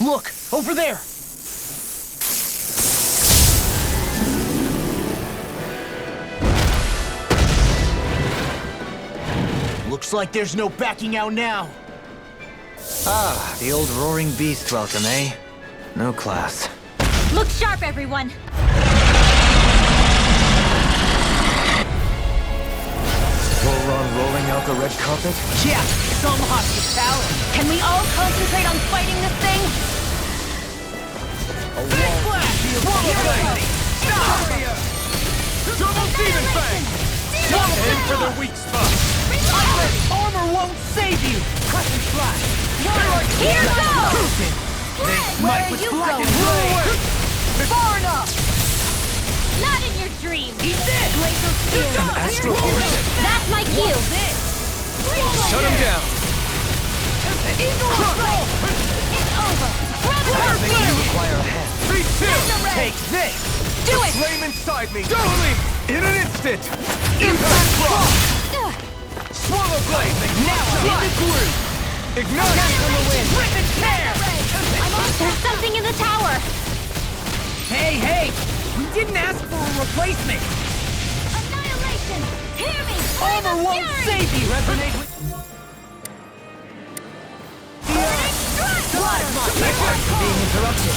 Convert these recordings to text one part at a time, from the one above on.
Look! Over there! Looks like there's no backing out now. Ah, the old roaring beast welcome, eh? No class. Look sharp, everyone! Goron rolling out the red carpet? Yeah, some hospitality. Can we all concentrate on fighting this thing? Big blast! Swallow blade! Stop! Double demon fang! Aim for the weak spot! Armor won't save you! Crescent flash! Here goes! Where are you going? Far enough! Not in your dreams! Eat this! Glacial Spear! Astral Origin. That's my cue! Shut him down! Eagle Assault! It's over! You require a hand. Take this! Do it! Flame inside me! Dueling! In an instant! Impact Frost! Swallow blade! Now in the groove! Ignite! Rip and tear! There's something in the tower! Hey, hey! We didn't ask for a replacement! Annihilation! Hear me! Armor won't save you! Resonate with... Being interrupted.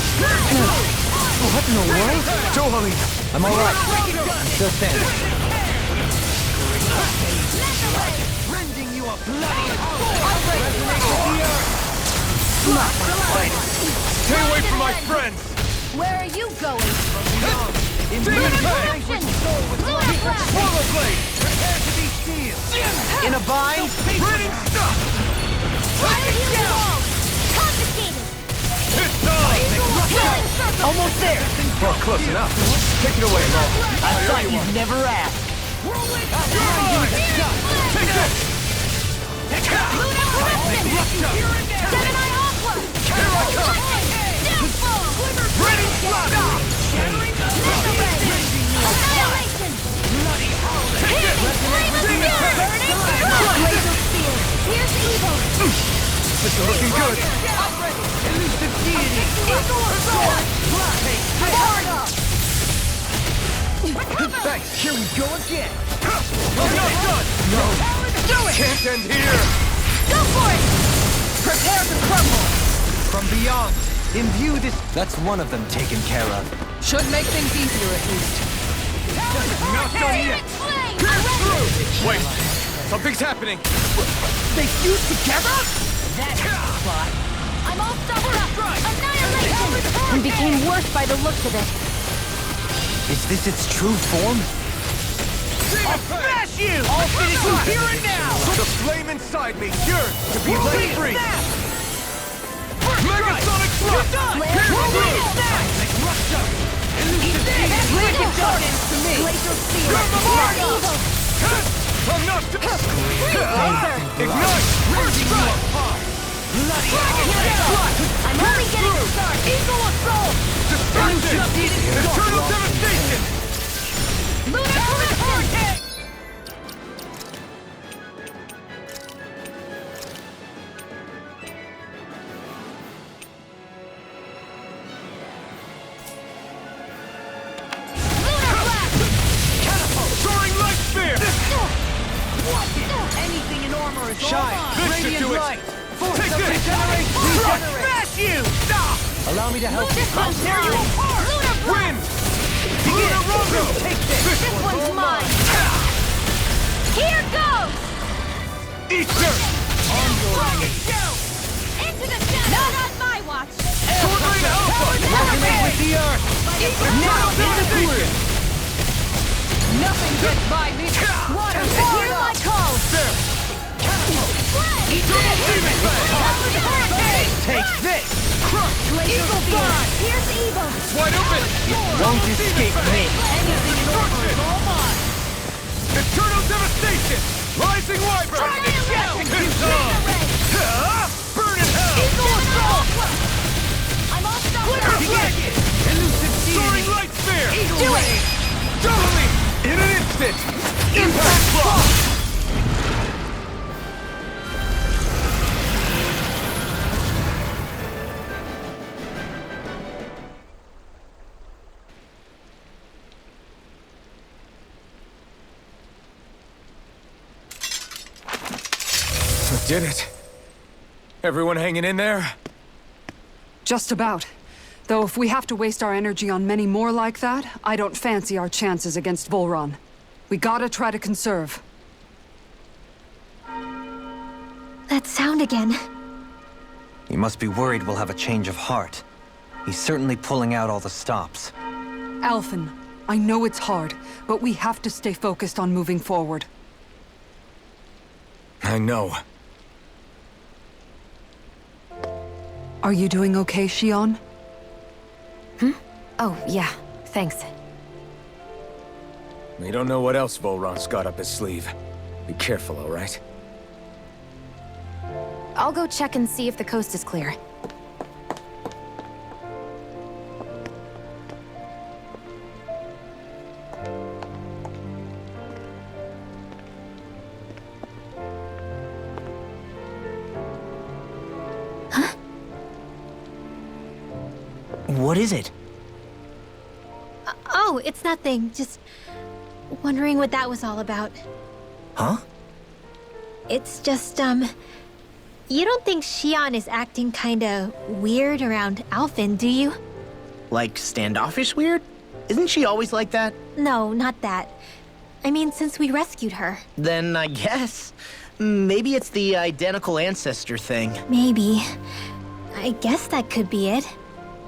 What in the world? Dohalim! I'm alright. Still standing. Rending you a bloody... Stay away from my friends! Where are you going? Demon Fang! Action! Lunar Blast! Swallow blade! Prepare to be sealed! In a bind? Burning stuff! Confiscated! It's on! Killing circle! Almost there! Well, close enough. Take it away, Law. I thought you'd never ask. Take this! Lunar Crescent! Gemini Aqua! Here I come! Downfall! Ready, slaughter! Annihilation! Take this! Flame of Fury! Laser Spear! Here's evil! This is looking good. Elusive deity! Eagle Assault! Thanks. Here we go again! I'm not done! No! Do it! Can't end here! Go for it! Prepare to crumble! From beyond, imbue this... That's one of them taken care of. Should make things easier at least. Not done yet! Flame! Wait! Something's happening! They fuse together? That's the spot. I'm all stuffed up! Annihilation! And became worse by the looks of it. Is this its true form? I'll smash you! I'll finish you here and now! The flame inside me yearns to be let Whirlwind free! snap! Megasonic thrust! Whirlwind snap! Elusive deity! Wicked darkness to me! Glacial Spear! You're Evil! I'm not... Laser! Ignite! Rending you apart! Bloody I'm only getting started! Eagle Assault! Destruction! Elusive deity! Eternal devastation! Lunar Crescent! Lunar Blast! Soaring light spear! Anything in armor is Shine. all mine! This should Radiant do it. light! Force Take of this. regeneration! Smash you! Stop! Allow me to help you. I'll tear you apart! Lunar Win! Blast! Lunar Rondo! Take this! This one's mine! Here goes! Eat dirt! Into the shadow! Not on my watch! Sword Lane Alpha! Resonate with the earth! Now in the groove! Nothing gets by me! Water! Hear my call! There! Eternal Demon Fang! Take this! Eagle Bond! Here's evil! Wide open! Won't escape me! Anything in order is all mine! Eternal devastation! Rising Wyvern! It's on! Burn in hell! Eagle Assault! I'm all stuck Glitter up! Dragon! Elusive Soaring deity! Light Spear! Do it! Doubling! In an instant! Impact Frost! Did it? Everyone hanging in there? Just about. Though if we have to waste our energy on many more like that, I don't fancy our chances against Volron. We gotta try to conserve. That sound again. You must be worried we'll have a change of heart. He's certainly pulling out all the stops. Alphen, I know it's hard, but we have to stay focused on moving forward. I know. Are you doing okay, Shion? Oh, yeah. Thanks. We don't know what else Volron's got up his sleeve. Be careful, all right? I'll go check and see if the coast is clear. What is it? Oh, it's nothing. Just wondering what that was all about. Huh? It's just, you don't think Shion is acting kinda weird around Alphen, do you? Like standoffish weird? Isn't she always like that? No, not that. I mean, since we rescued her. Then I guess. Maybe it's the identical ancestor thing. Maybe. I guess that could be it.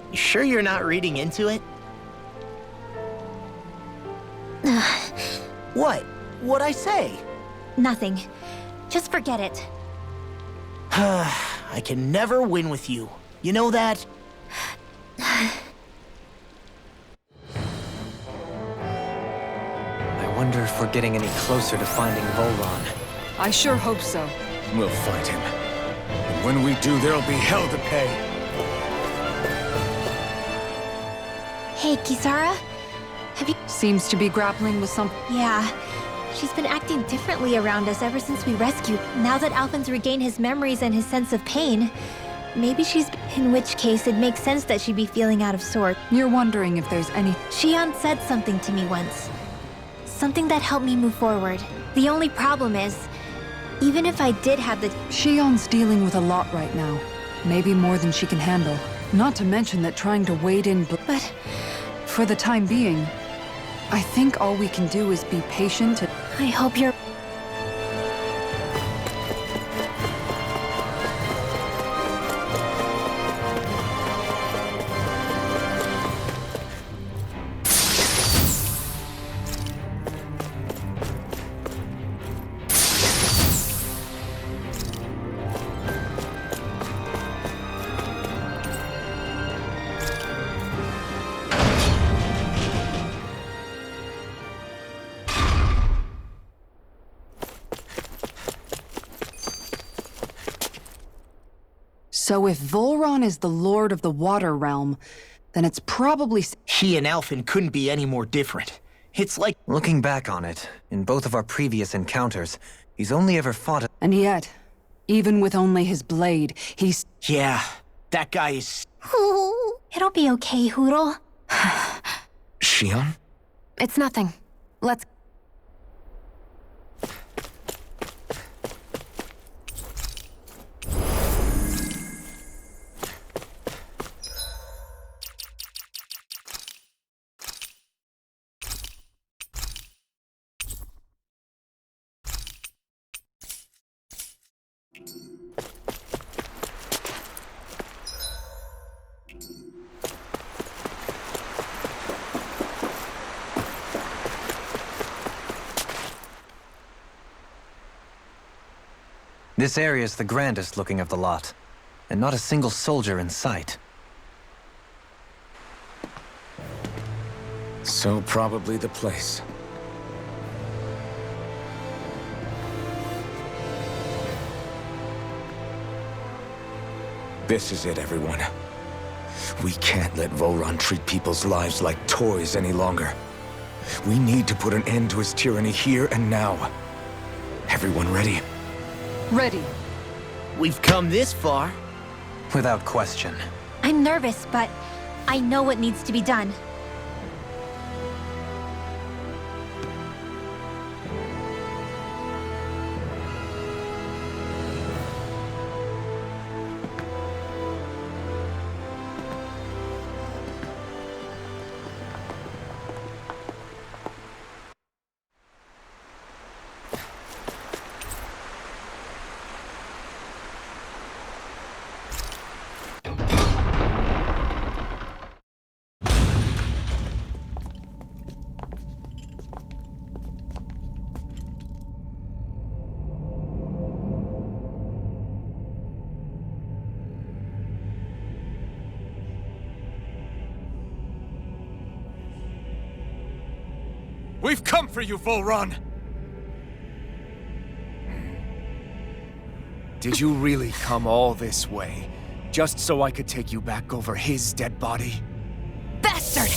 You sure you're not reading into it? What? What'd I say? Nothing. Just forget it. I can never win with you. You know that? I wonder if we're getting any closer to finding Volron. I sure hope so. We'll find him. And when we do, there'll be hell to pay. Hey, Kisara? Have you... Seems to be grappling with some... Yeah. She's been acting differently around us ever since we rescued. Now that Alphen's regained his memories and his sense of pain, maybe she's... In which case, it makes sense that she'd be feeling out of sorts. You're wondering if there's any... Shion said something to me once. Something that helped me move forward. The only problem is, even if I did have the... Shion's dealing with a lot right now. Maybe more than she can handle. Not to mention that trying to wade in... But... For the time being, I think all we can do is be patient and... I hope you're... So if Volron is the Lord of the Water Realm, then it's probably... He and Alphen couldn't be any more different. It's like... Looking back on it, in both of our previous encounters, he's only ever fought... And yet, even with only his blade, he's... Yeah, that guy is... It'll be okay, Huro. Shion? It's nothing. Let's... This area's the grandest looking of the lot, and not a single soldier in sight. So probably the place. This is it, everyone. We can't let Volron treat people's lives like toys any longer. We need to put an end to his tyranny here and now. Everyone ready? Ready. We've come this far. Without question. I'm nervous, but I know what needs to be done. We've come for you, Volron! Did you really come all this way, just so I could take you back over his dead body? Bastard!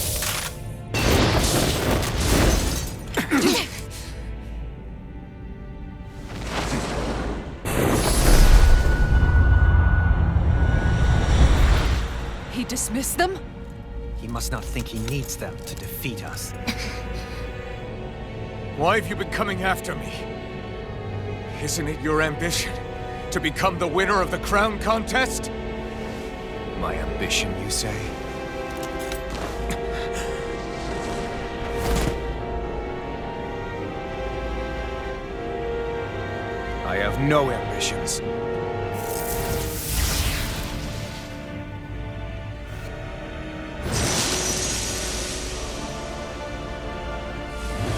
He dismissed them? He must not think he needs them to defeat us. Why have you been coming after me? Isn't it your ambition to become the winner of the crown contest? My ambition, you say? I have no ambitions.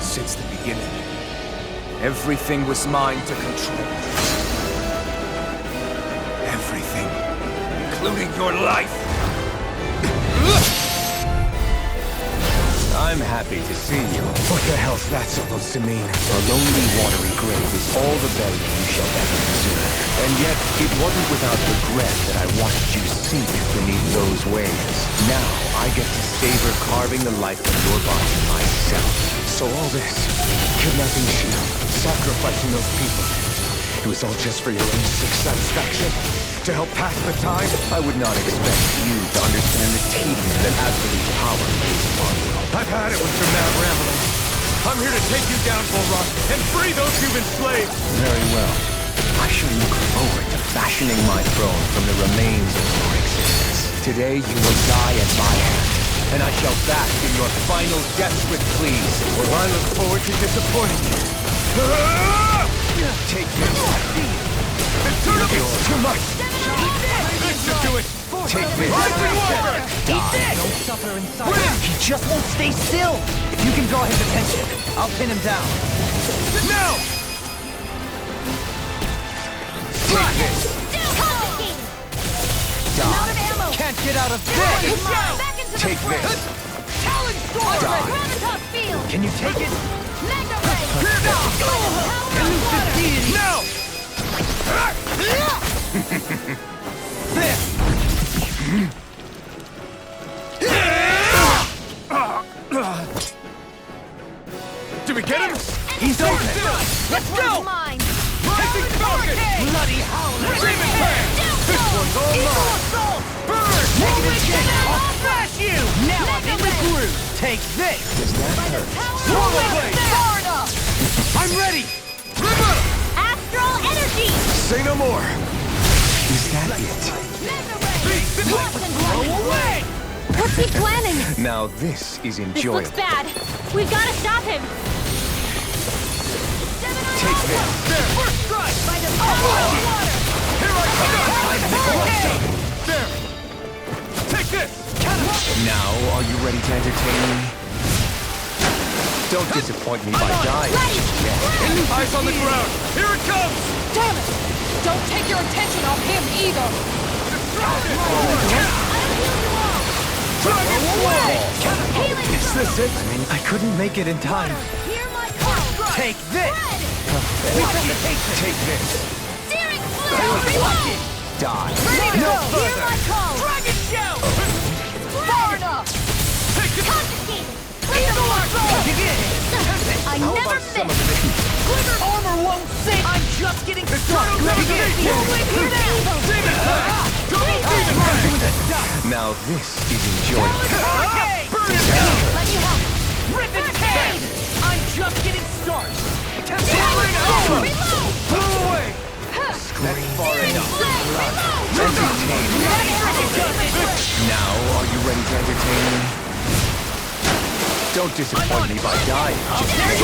Since the beginning, everything was mine to control. Everything, including your life. I'm happy to see you. What the hell's that supposed to mean? A lonely, watery grave is all the burying you shall ever consume. And yet, it wasn't without regret that I watched you sink beneath those waves. Now, I get to savor carving the life of your body myself. So all this, kidnapping Shield, sacrificing those people, it was all just for your own sick satisfaction? To help pass the time? I would not expect you to understand the tedium that absolute power is upon you. I've had it with your mad rambling. I'm here to take you down, Volron, and free those you've enslaved! Very well. I shall look forward to fashioning my throne from the remains of your existence. Today you will die at my hand, and I shall bask in your final desperate pleas. Well, I look forward to disappointing you. Take this. It's too much! This should do it! Take this! Die! Don't suffer in silence. He just won't stay still. If you can draw his attention, I'll pin him down. Now! Take this! Die. Can't get out of this. Take this! Die! Can you take it? Now! Did we get him? He's open. Let's go! Mine! Rising Falcon! Bloody howler. Demon Fang! This one's all mine! Burn! I'll thrash you. Now I'm in the groove. Take this. Does that hurt? Swallow blade. Far enough! I'm ready! River! Astral energy! Say no more! Is that it? Go away. What's he planning? Now this is This enjoyable. looks bad. We've got to stop him. Take this! There! First strike by the power of water! Here I come! There! Take this! Now, are you ready to entertain me? Don't disappoint me by dying. Yeah. Eyes on the ground! Here it comes! Damn it! Don't take your attention off him either! Dragon Wall! Is this it? I couldn't make it in time. Hear my call! Take this. Take this! Searing flare! Die! Ready to No go! Hear further. my call! Dragon shout! Far enough! Confiscated. I never finished! Armor won't save. I'm just getting started. Now this is enjoyable. Let me help! Rip its head. I'm just getting started. Reload! Pull away. That's far enough. Now, are you ready to entertain me? Don't disappoint me by dying. Just take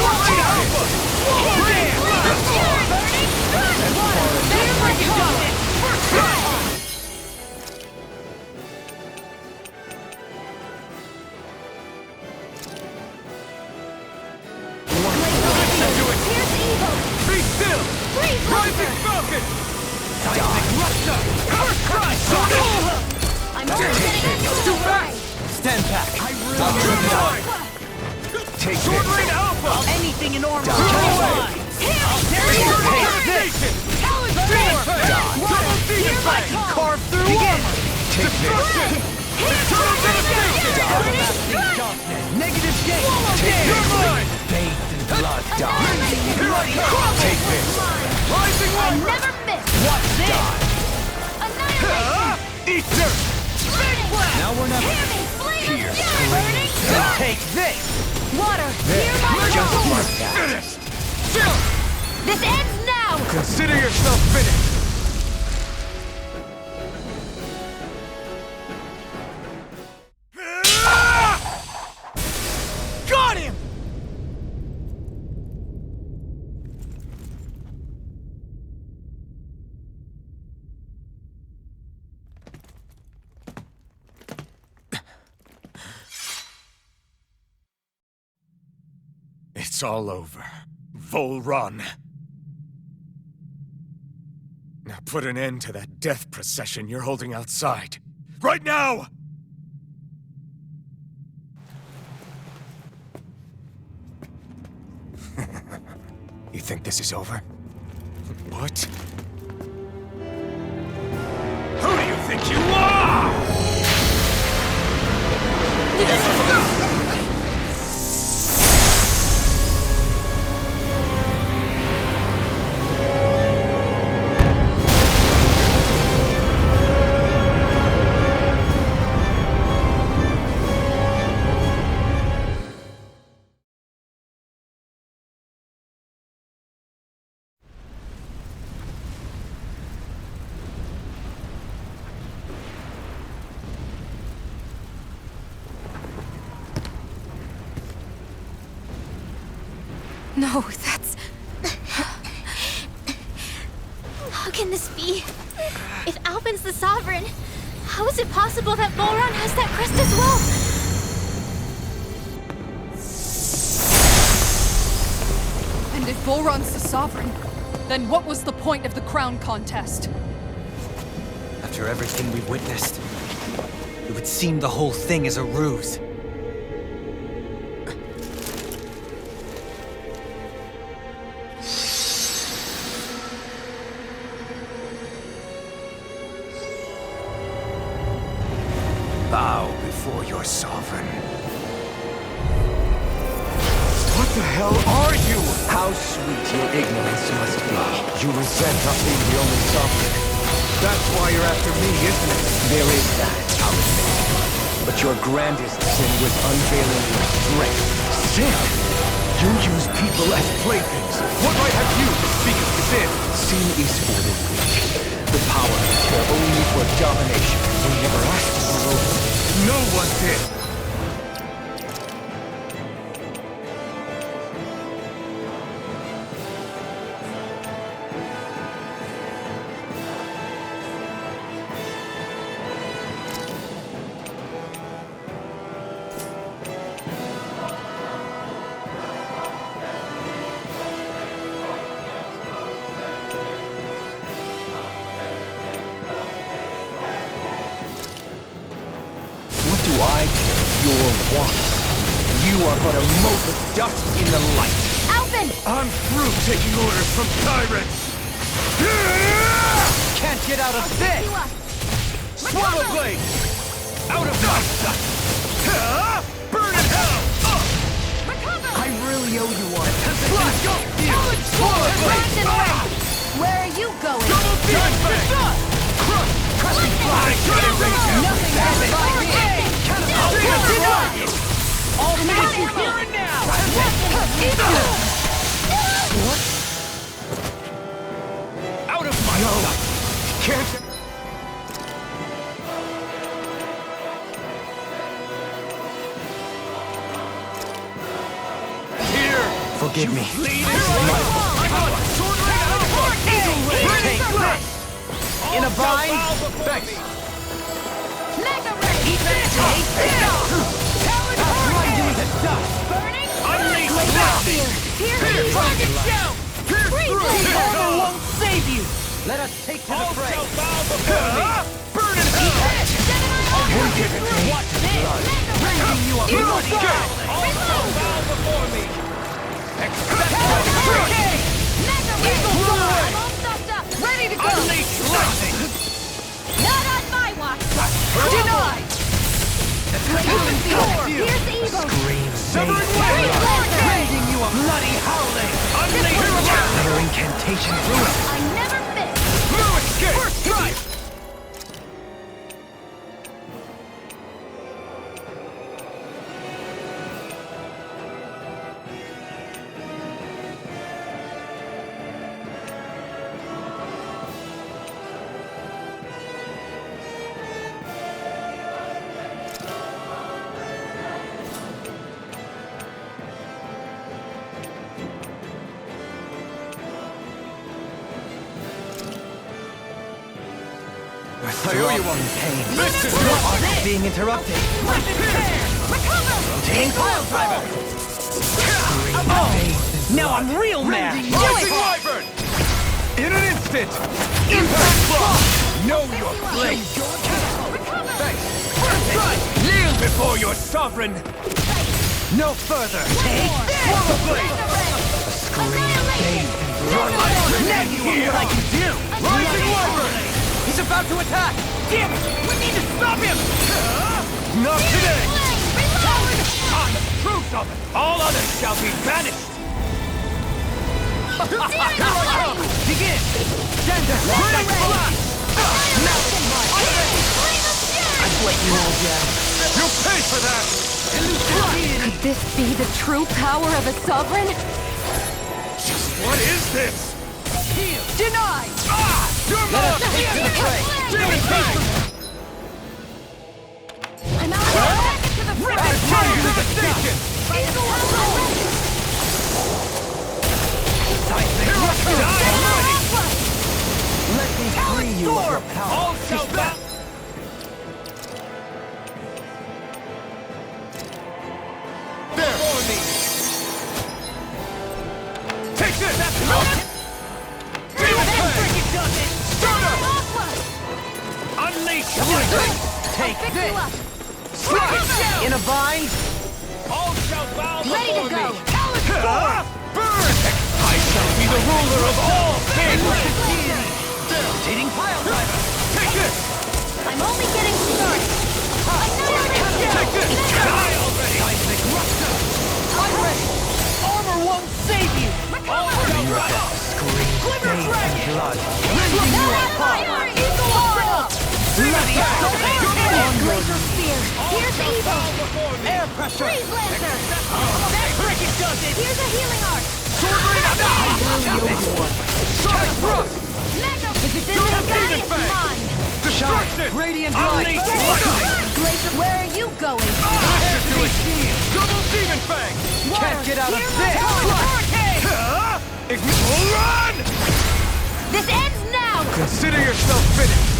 Be still! Rising Falcon! I'm only getting Too fast! Stand back. Take Sword this! Rain Alpha! Anything in armor. Take this! Double Demon Fang! Carve through armor. Destruction! Eternal devastation! Negative gate. You're mine! Bathed in blood, die. Here I come! Take this! Rising I Lumber! never miss! What's this? Annihilation! Eat dirt! Big blast! Now we're never. Hear me! Flames! Burning! Take this. Water! Hear my Just roar! like that. Finished! Still! This ends now! Consider yourself finished! Got him! It's all over. Volron. Now put an end to that death procession you're holding outside. Right now! You think this is over? What? Who do you think you are? No, that's... How can this be? If Alpin's the Sovereign, how is it possible that Volron has that crest as well? And if Volron's the Sovereign, then what was the point of the crown contest? After everything we've witnessed, it would seem the whole thing is a ruse. Bow before your sovereign. What the hell are you? How sweet your ignorance must be. You resent us being the only sovereign. That's why you're after me, isn't it? There is that, I'll admit. But your grandest sin was unveiling your strength. Sin? You use people as playthings. What right have you to speak of sin? Sin is for the weak. The power is there only for domination. We never asked for rules. No one did. I care your wants. You are but a mote of dust in the light. Alpin! I'm through taking orders from tyrants! Can't get out of this! You up! Swallow blade! Out of my sight! Burn in hell! Recover! I really owe you one. Let's go! Swallow blade! Where are you going? Double Demon Fang! Crushing fly! Nothing happens by me! All means here and now! What? Out of my sight! Can't... Here! Forgive me. Lead my fault! I got Sword Ring Alpha! Eagle Ring! Take this! In a bind? Thanks! Mega Ray! Eat that Talon Grind into Hurricane! dust! Burning! Unleash Wait lightning! out here! Here he is! Dragon Shout! Freeze! Armor won't save you! Let us take to the fray! Burn in hell! We'll give it to you. What blood? Bringing you a Evil bloody Gale! bow before me! Hurricane! Eagle Fly! I'm all stuffed up! Ready to go! Unleash lightning! Not on my watch! Denied! Here's the evil! Severing Wave! Raising you a bloody howling! Unleash lightning! Another incantation through it. I never miss! No escape! First strike! I owe you one pain. Your art is being interrupted. Rotating pile driver. Now I'm real mad! Rising Wyvern! In an instant! Impact Block! Know your place! Thanks! First strike! Kneel before your sovereign! No further! Take Swallow Blade! Run like neck here! What I can do! Rising Wyvern! He's about to attack! Damn it! We need to stop him! Not today! I'm the true sovereign! All others shall be banished! Here I come! Begin! Gender! Critical blast! I've let you all down. You'll pay for that! Could this be the true power of a sovereign? What is this? Denied! You're mine! Take to the fray. Demon Fang! I'm out back into the Rapid fire to the station! Let me free you of your power. All shall bow! There! For me! Take this! Demon Fang! Stunner! Unleash lightning! Take Fix you up! Strike! in a bind. All shall bow Ready to before go! me! Burn! I shall be the ruler of all things! Rotating pile driver. Take this! I'm only getting started! Take this! Die already! I'm ready! Armor won't save you! All shall bow! Glimmer Dragon! Blood. Eagle Aura! Bloody Glacier Spear! Here's the evil! Air pressure! Freeze Lancer! That freaking does it! Here's a healing arc! Sword Rain! Sharp Thrust! Mega! This guy is mine! Destruction! Radiant light. Unleash lightning! Glacier, where are you going? Ashes to his shield! Double Demon Fang! Can't get out of Here's this. Hurricane! Run! This ends now! Consider yourself finished!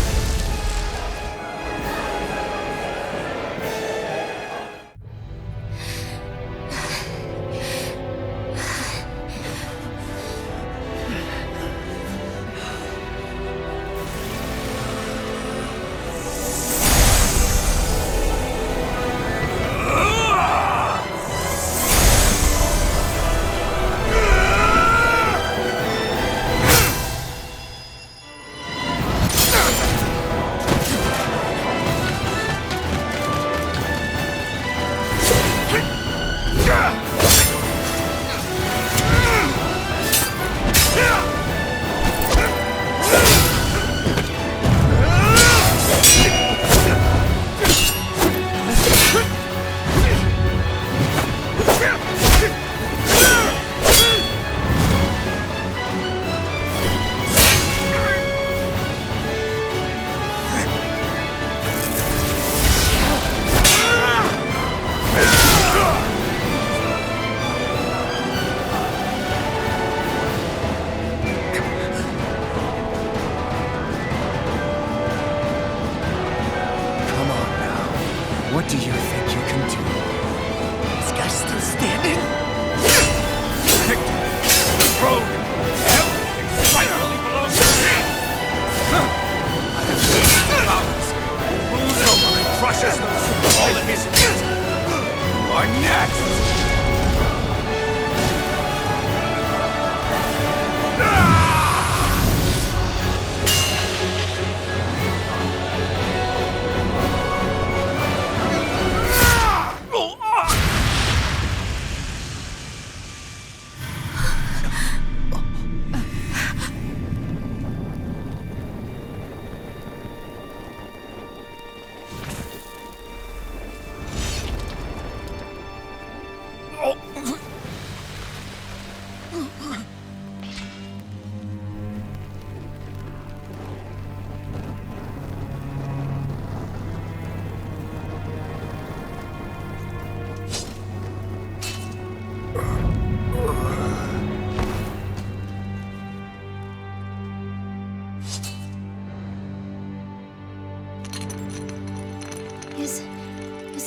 What do you think you can do? This guy's still standing? Victory! The road! Everything finally belongs to me! I have seen the mountains. Moves over and crushes those who fall in his pit. Are next!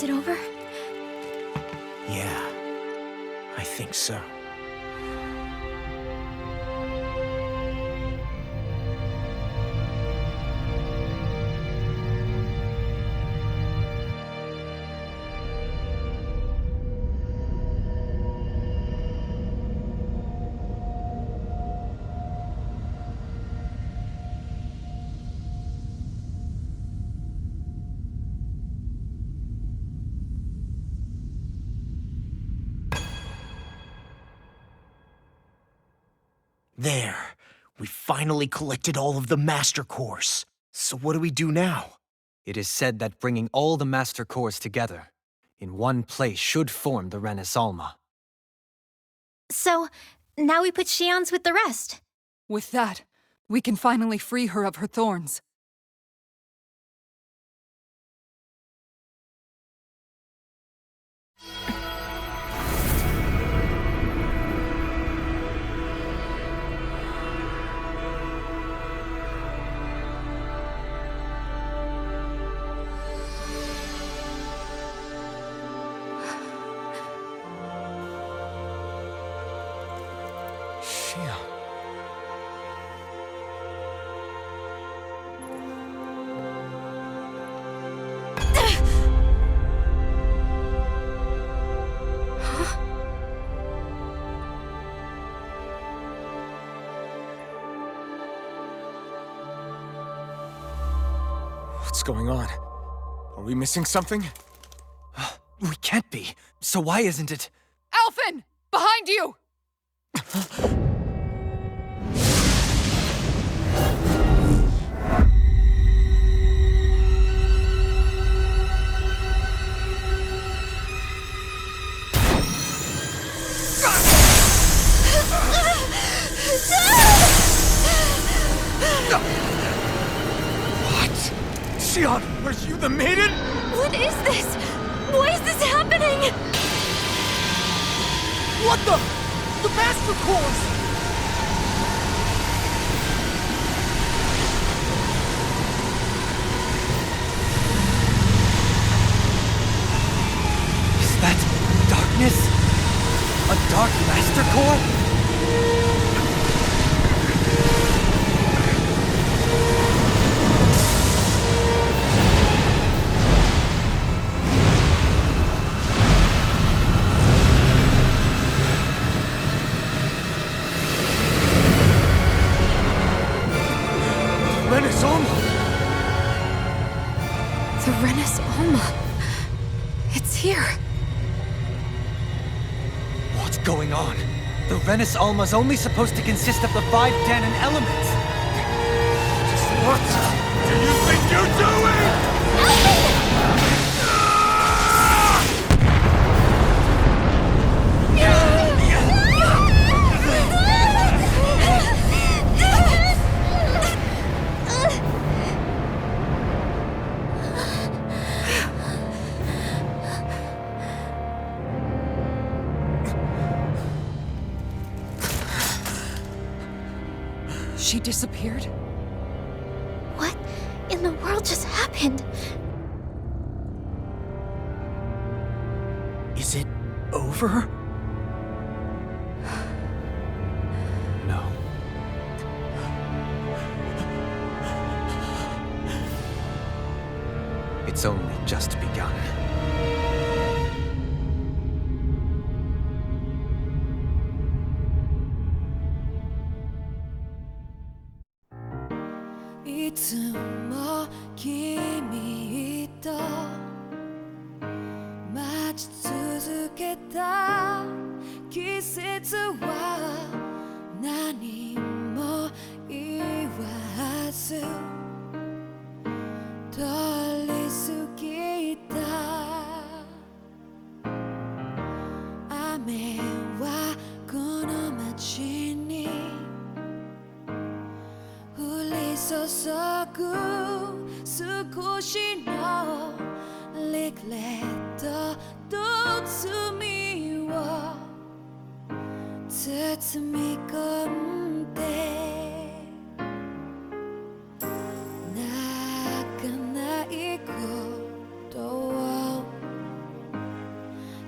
Is it over? Yeah, I think so. There. We finally collected all of the Master Cores. So what do we do now? It is said that bringing all the Master Cores together in one place should form the Renis Alma. So, now we put Shion's with the rest. With that, we can finally free her of her thorns. Shion. What's going on? Are we missing something? We can't be. So why isn't it? Alphen! Behind you! What? Shion, are you the maiden? What is this? Why is this happening? What the? The Master Cores! Is that darkness? A Dark Master Core? Renis Alma! The Renis Alma. It's here. What's going on? The Renis Alma's only supposed to consist of the 5 Danon elements. What do you think you're doing? She disappeared? What in the world just happened? Is it over? No. It's only just begun.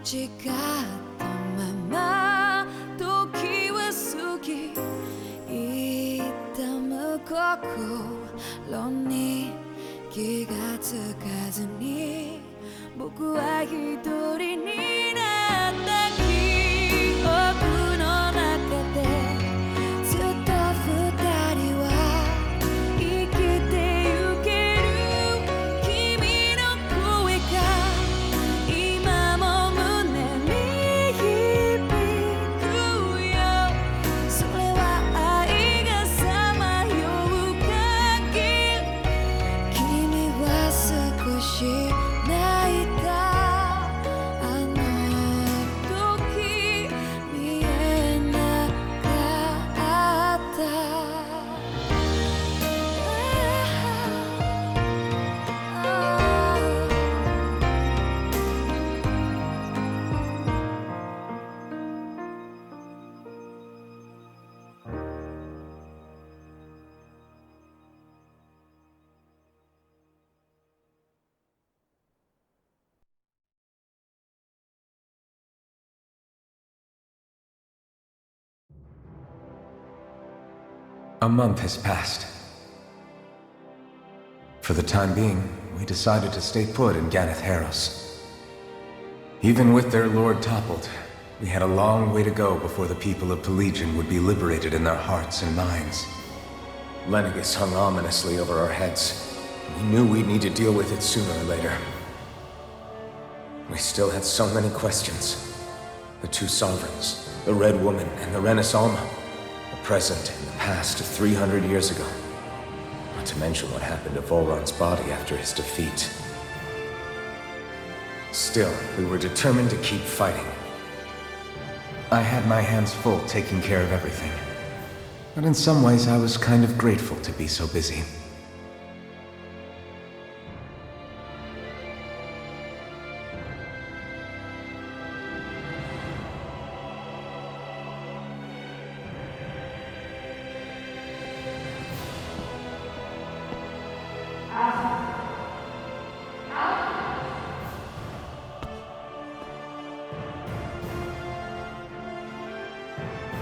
違ったまま時は過ぎ痛む心に気がつかずに僕は一人になった記憶の中でずっと二人は生きてゆける君の声が今も胸に響くよそれは愛がさまよう限り君は少し泣いたあの時見えなかったA month has passed. For the time being, we decided to stay put in Ganeth Haros. Even with their lord toppled, we had a long way to go before the people of Pelegion would be liberated in their hearts and minds. Lenegus hung ominously over our heads. We knew we'd need to deal with it sooner or later. We still had so many questions. The two sovereigns, the Red Woman and the Renis Alma. The present and the past of 300 years ago. Not to mention what happened to Volron's body after his defeat. Still, we were determined to keep fighting. I had my hands full taking care of everything. But in some ways, I was kind of grateful to be so busy.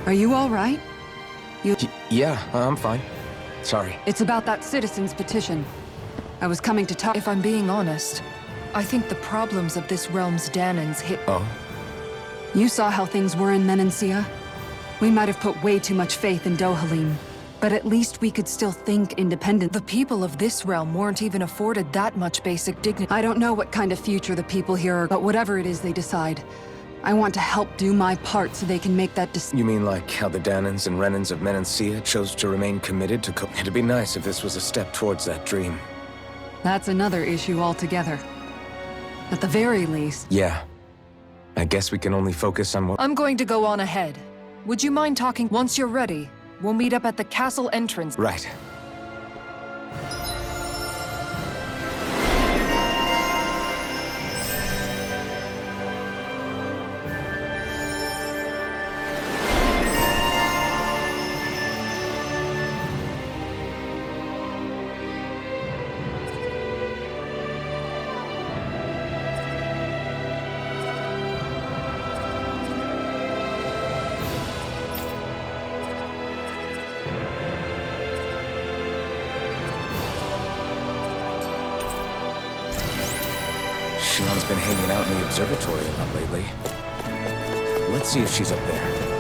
Are you all right? Yeah, I'm fine. Sorry. It's about that citizen's petition. I was coming to talk. If I'm being honest, I think the problems of this realm's Danans hit. Oh? You saw how things were in Menancia? We might have put way too much faith in Dohalim, but at least we could still think independent. The people of this realm weren't even afforded that much basic dignity. I don't know what kind of future the people here are, but whatever it is they decide, I want to help do my part so they can make that decision. You mean like how the Danans and Renans of Menancia chose to remain committed to It'd be nice if this was a step towards that dream. That's another issue altogether. At the very least... Yeah. I guess we can only focus on what... I'm going to go on ahead. Would you mind talking? Once you're ready, we'll meet up at the castle entrance. Right. Shionne's been hanging out in the observatory a lot lately. Let's see if she's up there.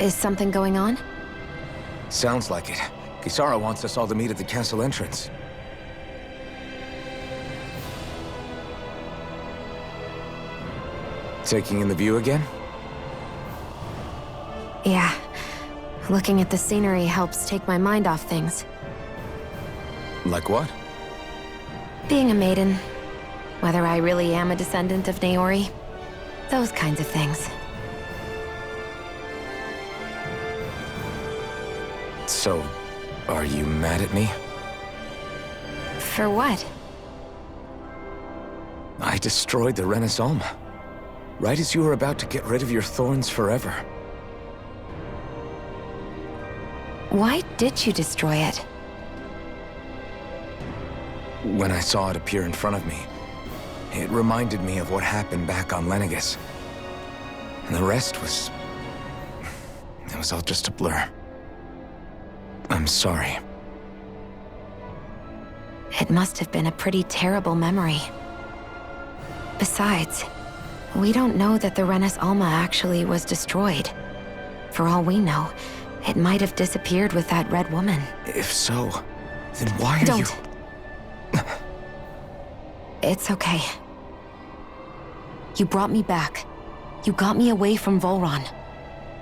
Is something going on? Sounds like it. Kisara wants us all to meet at the castle entrance. Taking in the view again? Yeah. Looking at the scenery helps take my mind off things. Like what? Being a maiden. Whether I really am a descendant of Naori. Those kinds of things. So, are you mad at me? For what? I destroyed the Renaissance, right as you were about to get rid of your thorns forever. Why did you destroy it? When I saw it appear in front of me, it reminded me of what happened back on Lenegis. And the rest was... it was all just a blur. I'm sorry. It must have been a pretty terrible memory. Besides, we don't know that the Renis Alma actually was destroyed. For all we know, it might have disappeared with that red woman. If so, then why are you... Don't. It's okay. You brought me back. You got me away from Volron.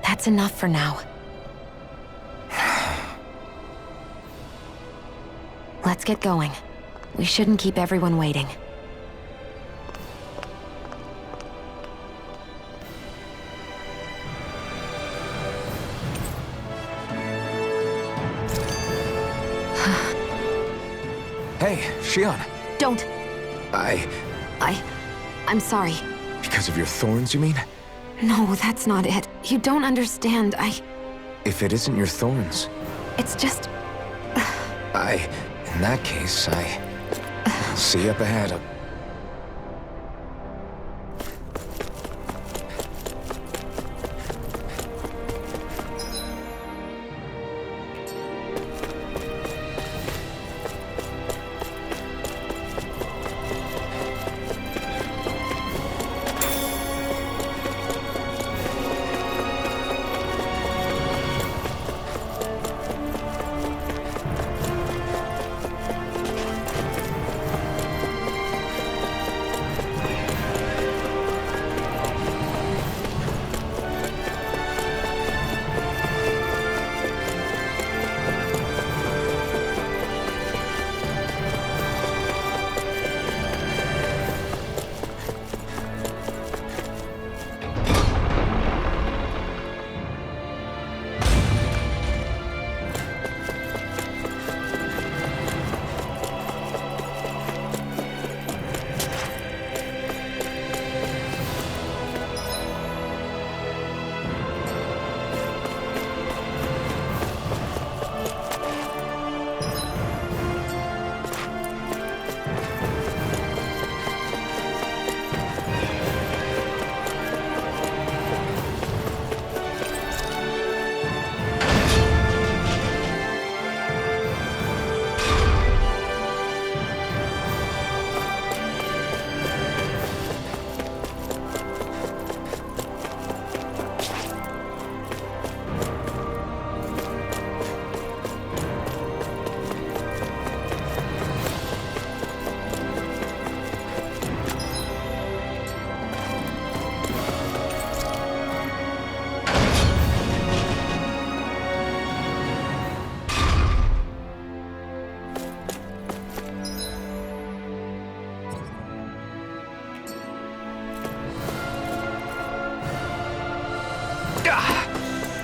That's enough for now. Let's get going. We shouldn't keep everyone waiting. Hey, Shion. Don't. I'm sorry. Because of your thorns, you mean? No, that's not it. You don't understand. If it isn't your thorns... It's just... In that case, I'll see you up ahead.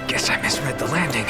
Guess I misread the landing.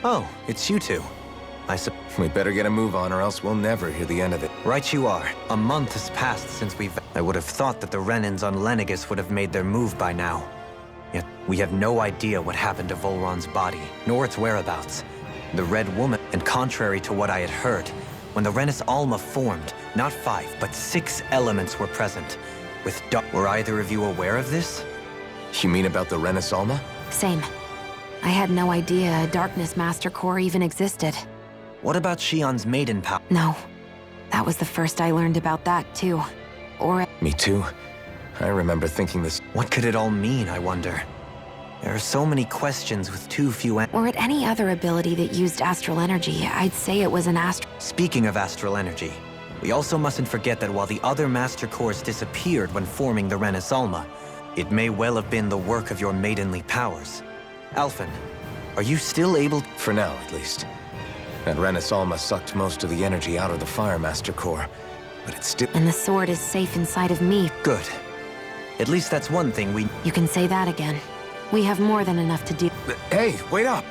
Oh, it's you two. We better get a move on or else we'll never hear the end of it. Right you are. A month has passed since I would have thought that the Renans on Lenegis would have made their move by now. Yet, we have no idea what happened to Volron's body, nor its whereabouts. The Red Woman, and contrary to what I had heard, when the Renis Alma formed, not 5, but 6 elements were present. Were either of you aware of this? You mean about the Renis Alma? Same. I had no idea a Darkness Master Core even existed. What about Shion's maiden power? No. That was the first I learned about that, too. Or... Me too. I remember thinking this... What could it all mean, I wonder? There are so many questions with too few Or at any other ability that used astral energy, I'd say it was an astral... Speaking of astral energy, we also mustn't forget that while the other Master Cores disappeared when forming the Renis Alma, it may well have been the work of your maidenly powers. Alphen, are you still able... For now, at least. That Renis Alma sucked most of the energy out of the Fire Master Core, but it's still... And the sword is safe inside of me. Good. At least that's one thing we... You can say that again. We have more than enough to do. Hey, wait up!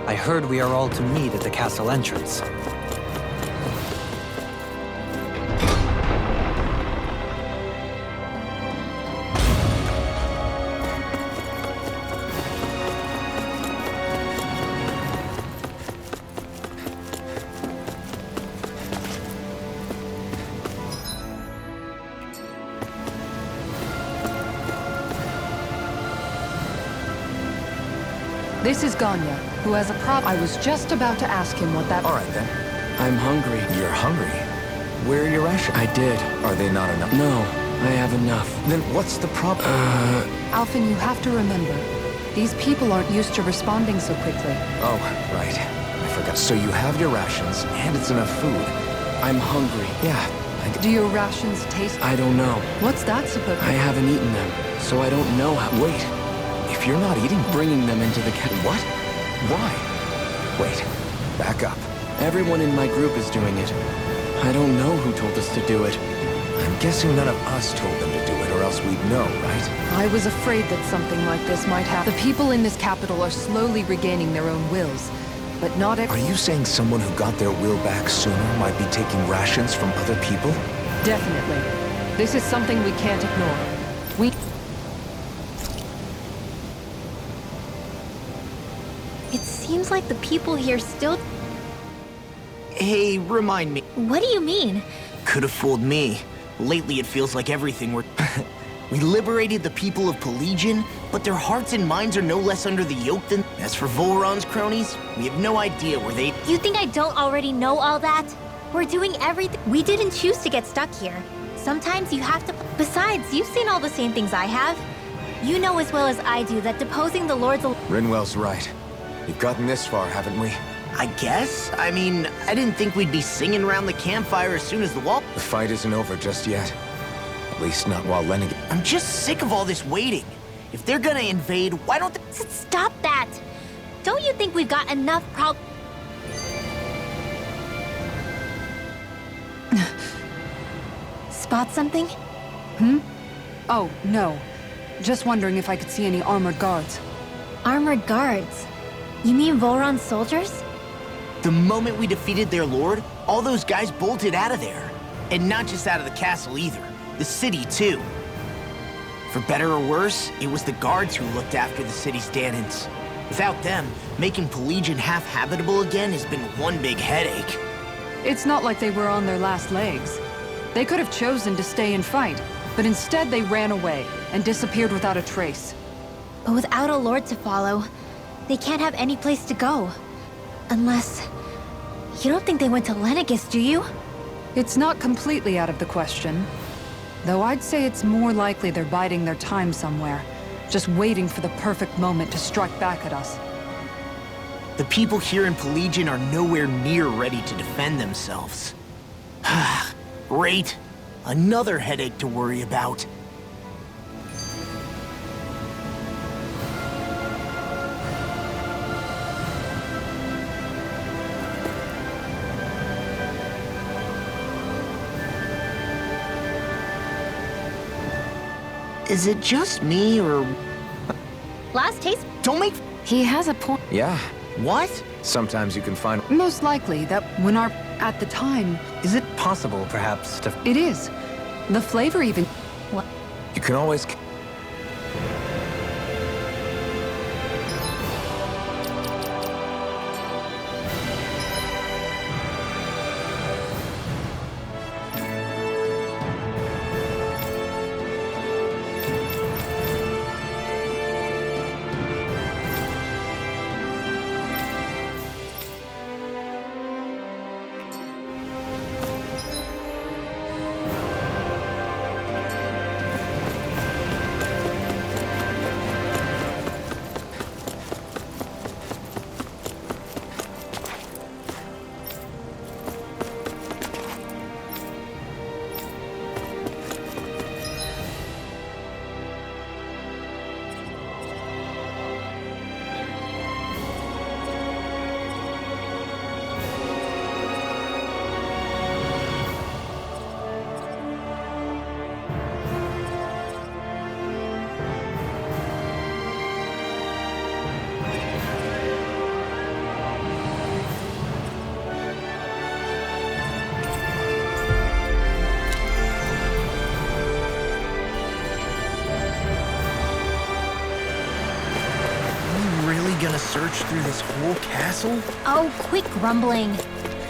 I heard we are all to meet at the castle entrance. This is Ganya, who has a I was just about to ask him what that... All right, then. I'm hungry. You're hungry? Where are your rations? I did. Are they not enough? No, I have enough. Then what's the problem? Alphen, you have to remember, these people aren't used to responding so quickly. Oh, right. I forgot. So you have your rations, and it's enough food. I'm hungry. Yeah, Do your rations taste... I don't know. What's that supposed to... I haven't eaten them, so I don't know how... Wait. If you're not eating... Bringing them into the What? Why? Wait. Back up. Everyone in my group is doing it. I don't know who told us to do it. I'm guessing none of us told them to do it, or else we'd know, right? I was afraid that something like this might happen. The people in this capital are slowly regaining their own wills, but not every... Are you saying someone who got their will back sooner might be taking rations from other people? Definitely. This is something we can't ignore. We... It seems like the people here still... Hey, remind me. What do you mean? Could have fooled me. Lately it feels like everything we're... We liberated the people of Pelegion, but their hearts and minds are no less under the yoke than... As for Volron's cronies, we have no idea where they... You think I don't already know all that? We're doing everything... We didn't choose to get stuck here. Sometimes you have to... Besides, you've seen all the same things I have. You know as well as I do that deposing the Lords... Rinwell's right. We've gotten this far, haven't we? I guess? I mean, I didn't think we'd be singing around the campfire as soon as the wall... The fight isn't over just yet. At least not while Lenegis... I'm just sick of all this waiting. If they're gonna invade, why don't they... Stop that! Don't you think we've got enough Spot something? Oh, no. Just wondering if I could see any armored guards. Armored guards? You mean Volron's soldiers? The moment we defeated their lord, all those guys bolted out of there. And not just out of the castle either. The city, too. For better or worse, it was the guards who looked after the city's Dahnans. Without them, making Pelegion half-habitable again has been one big headache. It's not like they were on their last legs. They could have chosen to stay and fight, but instead they ran away and disappeared without a trace. But without a lord to follow, they can't have any place to go. Unless... You don't think they went to Lenegis, do you? It's not completely out of the question. Though I'd say it's more likely they're biding their time somewhere, just waiting for the perfect moment to strike back at us. The people here in Pelegion are nowhere near ready to defend themselves. Great. Another headache to worry about. Is it just me, or... Last taste? Don't make... He has a point. Yeah, What? sometimes you can find... Most likely that when our... At the time, Is it possible, perhaps, to... it is. The flavor even... You can always... Gonna search through this whole castle? Oh, quit grumbling.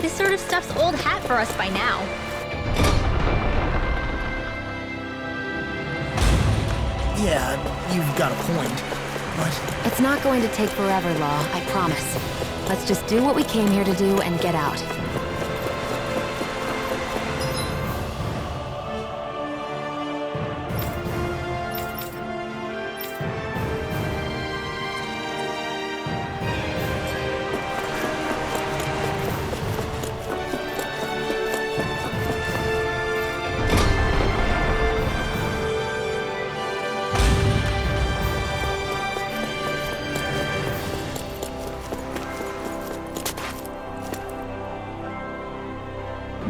This sort of stuff's old hat for us by now. Yeah, you've got a point, but... It's not going to take forever, Law, I promise. Let's just do what we came here to do and get out.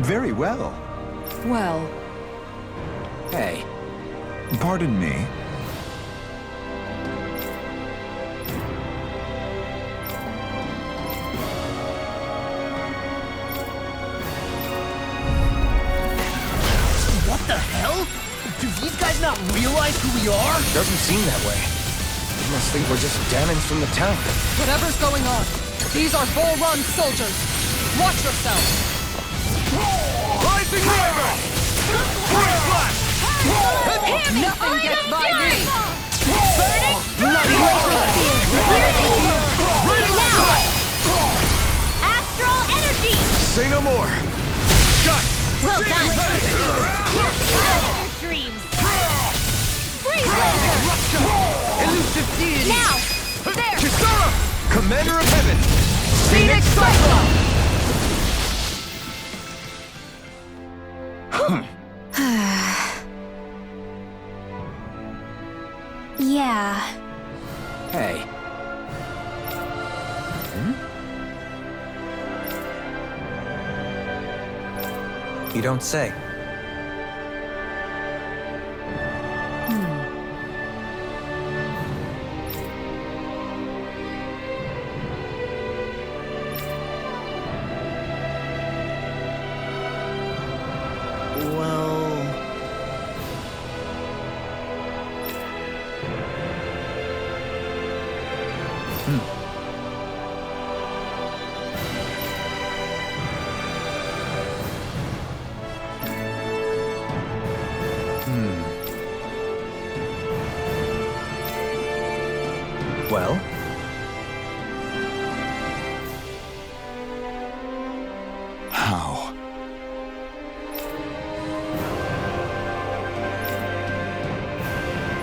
Very well. Well, Hey, Pardon me. What the hell? Do these guys not realize who we are? doesn't seem that way. You must think we're just damnings from the town. Whatever's going on, these are Bull Run soldiers. Watch yourself. Rising Wyvern! Fire Flash! Nothing gets by me. Astral energy! Say no more! Shut! Well done! Your dreams! Freeze laser! Elusive deity! Now! There! Kisara! Commander of Heaven! Phoenix Cyclone! Yeah. Hey. You don't say. Well... Well? How?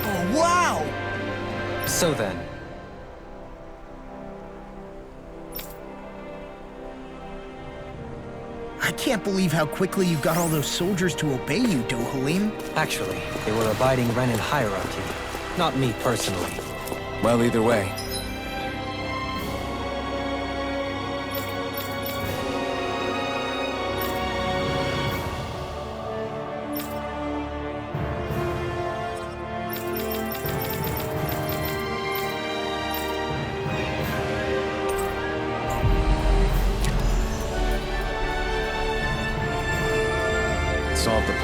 Oh, wow! So then, I can't believe how quickly you got all those soldiers to obey you, Dohalim. actually, they were abiding Renan hierarchy. Not me personally. Well, either way.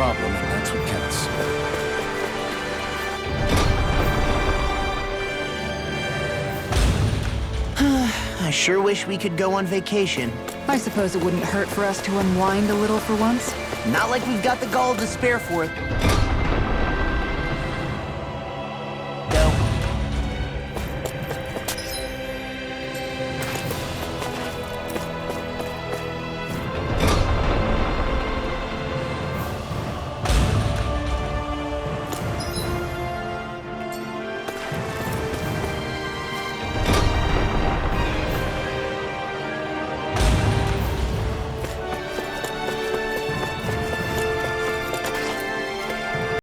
problem, and that's what counts. I sure wish we could go on vacation. I suppose it wouldn't hurt for us to unwind a little for once. Not like we've got the gall to spare for it.